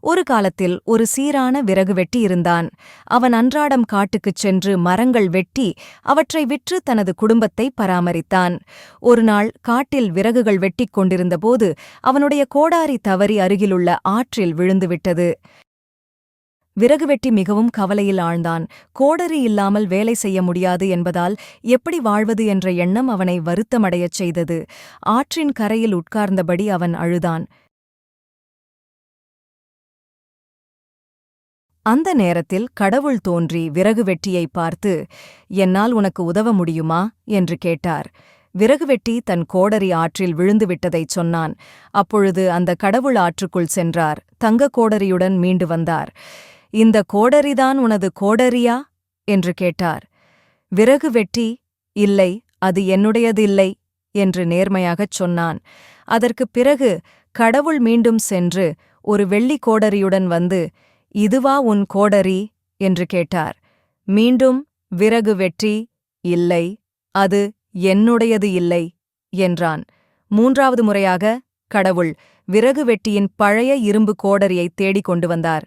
ஒரு காலத்தில் ஒரு சீரான விறகு வெட்டி இருந்தான். அவன் அன்றாடம் காட்டுக்குச் சென்று மரங்கள் வெட்டி அவற்றை விற்று தனது குடும்பத்தை பராமரித்தான். ஒருநாள் காட்டில் விறகுகள் வெட்டிக் கொண்டிருந்தபோது அவனுடைய கோடாரி தவறி அருகிலுள்ள ஆற்றில் விழுந்துவிட்டது. விறகு வெட்டி மிகவும் கவலையில் ஆழ்ந்தான். கோடரி இல்லாமல் வேலை செய்ய முடியாது என்பதால் எப்படி வாழ்வது என்ற எண்ணம் அவனை வருத்தமடையச் செய்தது. ஆற்றின் கரையில் உட்கார்ந்தபடி அவன் அழுதான். அந்த நேரத்தில் கடவுள் தோன்றி விறகு வெட்டியை பார்த்து, "என்னால் உனக்கு உதவ முடியுமா?" என்று கேட்டார். விறகு வெட்டி தன் கோடரி ஆற்றில் விழுந்துவிட்டதைச் சொன்னான். அப்பொழுது அந்த கடவுள் ஆற்றுக்குள் சென்றார். தங்க கோடரியுடன் மீண்டு வந்தார். "இந்த கோடரிதான் உனது கோடரியா?" என்று கேட்டார். விறகு வெட்டி, "இல்லை, அது என்னுடையதில்லை" என்று நேர்மையாகச் சொன்னான். அதற்குப் பிறகு கடவுள் மீண்டும் சென்று ஒரு வெள்ளி கோடரியுடன் வந்து, "இதுவா உன் கோடரி?" என்று கேட்டார். மீண்டும் விறகு வெட்டி, "இல்லை, அது என்னுடையது இல்லை" என்றான். மூன்றாவது முறையாக கடவுள் விறகு வெட்டியின் பழைய இரும்பு கோடரியைத் தேடிக் கொண்டு வந்தார்.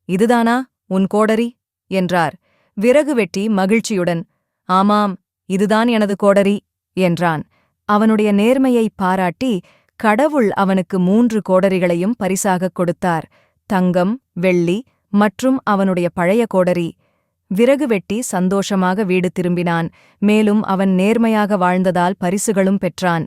"இதுதானா உன் கோடரி?" என்றார். விறகு வெட்டி மகிழ்ச்சியுடன், "ஆமாம், இதுதான் எனது கோடரி" என்றான். அவனுடைய நேர்மையை பாராட்டி கடவுள் அவனுக்கு 3 கோடரிகளையும் பரிசாகக் கொடுத்தார். தங்கம், வெள்ளி மற்றும் அவனுடைய பழைய கோடரி. விறகு வெட்டி சந்தோஷமாக வீடு திரும்பினான். மேலும் அவன் நேர்மையாக வாழ்ந்ததால் பரிசுகளும் பெற்றான்.